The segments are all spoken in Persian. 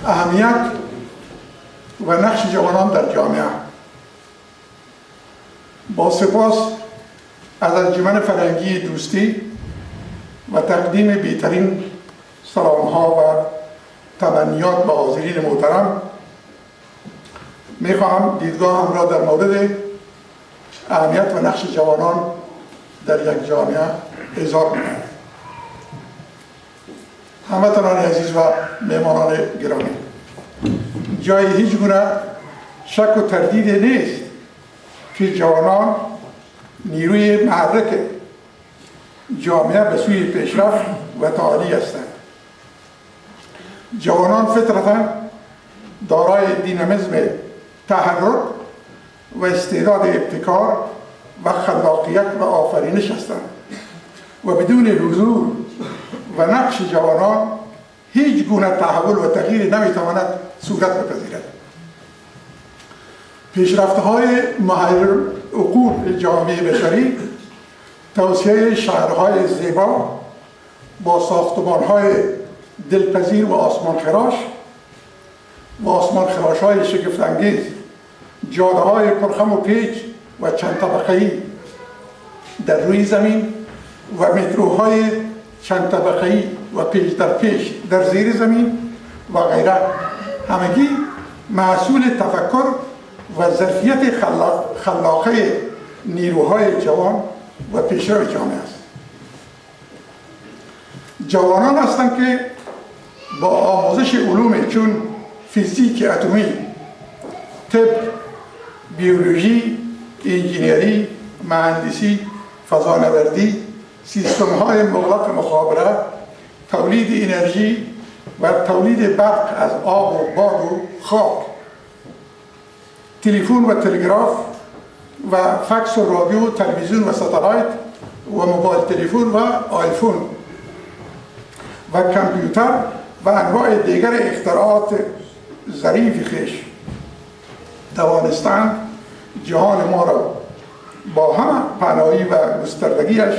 اهمیت و نقش جوانان در جامعه. با سپاس از انجمن فرهنگی دوستی و تقدیم بهترین سلام‌ها و تمنیات به حاضرین محترم، می‌خواهم دیدگاهم را در مورد اهمیت و نقش جوانان در یک جامعه اظهار کنم. هموطنان عزیز و مهمانان گرامی، جای هیچ گونه شک و تردید نیست که جوانان نیروی محرک جامعه به سوی پیشرفت و تعالی هستند. جوانان فطرتاً دارای دینامیسم تحرک و استعداد ابتکار و خلاقیت و آفرینش هستند و بدون حضور و نقش جوانان هیچ گونه تحول و تغییر نمیتواند صورت بپذیرد. پیشرفت‌های محیر عقول جامعه بشری، توسعه شهرهای زیبا با ساختمان‌های دلپذیر و آسمانخراش‌های شگفت‌انگیز، جاده‌های پرخم و پیچ و چند طبقه‌ای در روی زمین و متروهای چند طبقه‌ای و پیچ در پیچ در زیر زمین و غیره، همگی محصول تفکر و ظرفیت خلاقه نیروهای جوان و پیشرو جامعه است. جوانان هستند که با آموزش علوم چون فیزیک اتمی، طب، بیولوژی، انجینیری، مهندسی، فضانوردی، سیستم‌های مغلق مخابرات، تولید انرژی و تولید برق از آب و باد و خاک، تلفن و تلگراف و فکس و رادیو و تلویزیون و ستلایت و موبایل تلفن و آیفون و کامپیوتر و انواع دیگر اختراعات ظریف خویش توانستند جهان ما را با همه پهنایی و گستردگیش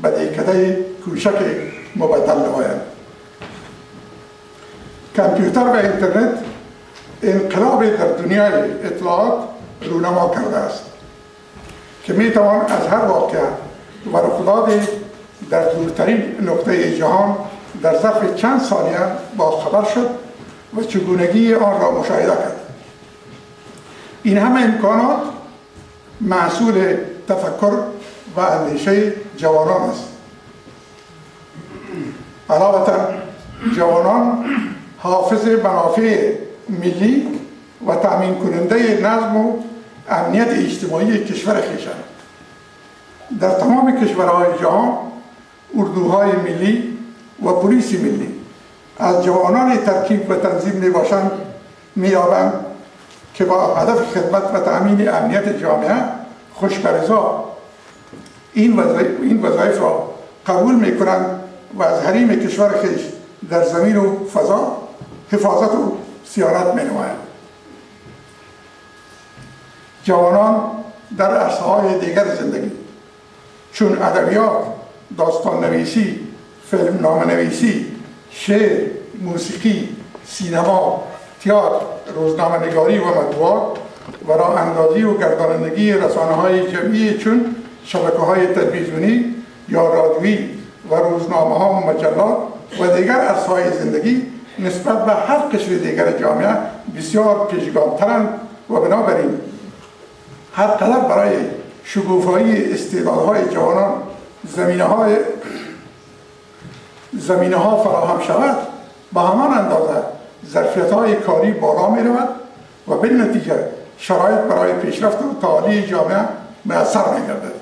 به دهکده کوچک مبدل نمایند. کامپیوتر و اینترنت انقلاب در دنیای اطلاعات رونما کرده است که میتوان از هر واقعه و رخداد در دورترین نقطه جهان در ظرف چند ثانیه با خبر شد و چگونگی آن را مشاهده کرد. این همه امکانات محصول تفکر و اندیشه جوانان است. علاوه جوانان حافظ منافع ملی و تأمین کننده نظم و امنیت اجتماعی کشور خویشند. در تمام کشورهای جهان اردوهای ملی و پلیس ملی از جوانان ترکیب و تنظیم میباشند مییابند که با هدف خدمت و تأمین امنیت جامعه خوش به رضا این وظایف را قبول میکنند و از حریم کشور خویش در زمین و فضا حفاظت و صیانت مینمایند. جوانان در عرصه‌های دیگر زندگی چون ادبیات، داستان نویسی، فیلم نامه نویسی، شعر، موسیقی، سینما، تئاتر، روزنامه نگاری و مطبوعات و راه اندازی و گردانندگی رسانه‌های جمعی چون شبکه‌های تلویزیونی یا رادیویی و روزنامه‌ها و مجلات و دیگر عرصه‌های زندگی نسبت به هر قشر دیگر جامعه بسیار پیشگام‌ترند و بنابراین هر قدر برای شکوفایی استعدادهای جوانان زمینه‌ها فراهم شود، به همان اندازه ظرفیت‌های کاری بالا می‌رود و بالنتیجه شرایط برای پیشرفت و تعالی جامعه میسر می‌گردد.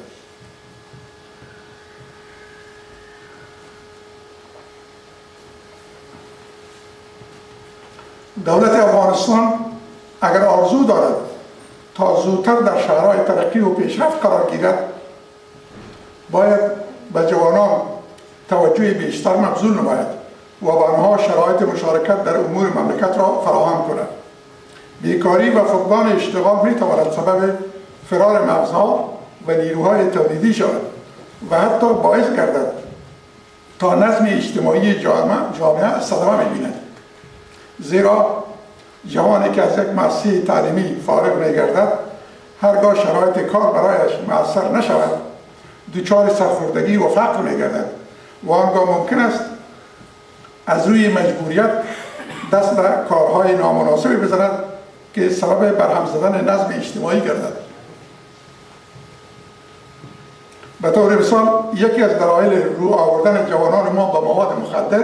دولت افغانستان اگر آرزو دارد تا زودتر در شهرهای ترقی و پیشرفت قرار گیرد، باید به جوانان توجه بیشتر مبذول نماید و به آنها شرایط مشارکت در امور مملکت را فراهم کند. بیکاری و فقدان اشتغال میتواند سبب فرار مغزها و نیروهای تولیدی شود و حتی باعث گردد تا نظم اجتماعی جامعه صدمه می‌بیند. زیرا جوانی که از یک مؤسسه تعلیمی فارغ می‌گردد هرگاه شرایط کار برایش میسر نشود دچار سرخوردگی و فقر می‌گردد و آنگاه ممکن است از روی مجبوریت دست به کارهای نامناسبی بزند که سبب برهم زدن نظم اجتماعی گردد. به طور مثال یکی از دلایل رو آوردن جوانان ما به مواد مخدر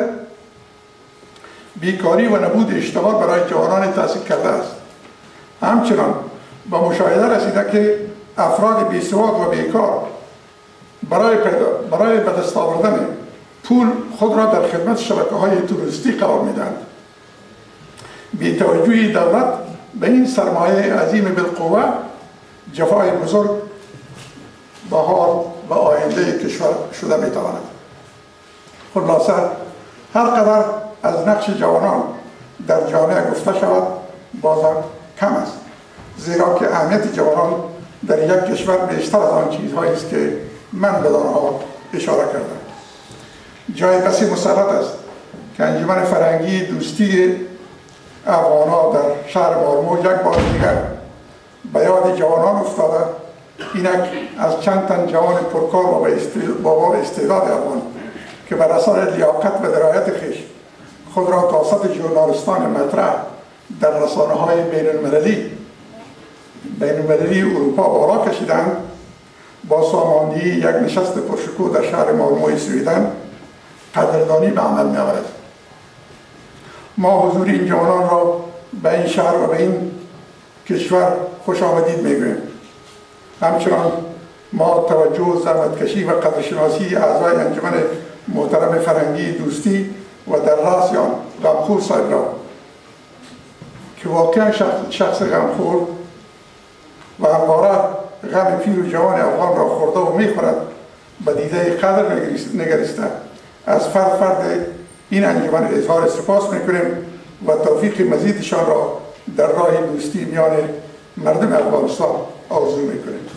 بیکاری و نبود اشتغال برای جوانان تحصیل کرده است. همچنان به مشاهده رسیده که افراد بیسواد و بیکار برای به دست آوردن پول خود را در خدمت شبکه‌های توریستی قرار می‌دهند. بی‌توجهی دولت به این سرمایه عظیم بالقوه جفای بزرگ به حال و آینده کشور شده می‌تواند. خلاصه هر قدر از نقش جوانان در جامعه گفته شود بازم کم است، زیرا که اهمیت جوانان در یک کشور بیشتر از آن چیزهایی است که من به آنها اشاره کردم. جای بسی مسرت است که انجمن فرهنگی دوستی افغان‌ها در شهر مارمو یک بار دیگر به یاد جوانان افتاده، اینک از چند تن جوان پرکار و با استعداد افغان که بر اثر لیاقت و درایت خویش خود را توسط ژورنالیستان مطرح در رسانه‌های بین‌المللی اروپا بالا کشیدند، با ساماندهی یک نشست پرشکوه در شهر مارموی سویدن قدردانی به عمل می‌آورد. ما حضور این جوانان را به این شهر و به این کشور خوش آمدید میگوییم. همچنان ما توجه، زحمتکشی و قدرشناسی اعضای انجمن محترم فرهنگی دوستی و در راس آن غمخور صاحب را که واقعا شخص غمخور و همواره غم پیر و جوان افغان را خورده و میخورد به دیده قدر نگریسته، از فرد این انجمن اظهار سپاس میکنیم و توفیق مزیدشان را در راه دوستی میان مردم افغانستان آرزو میکنیم.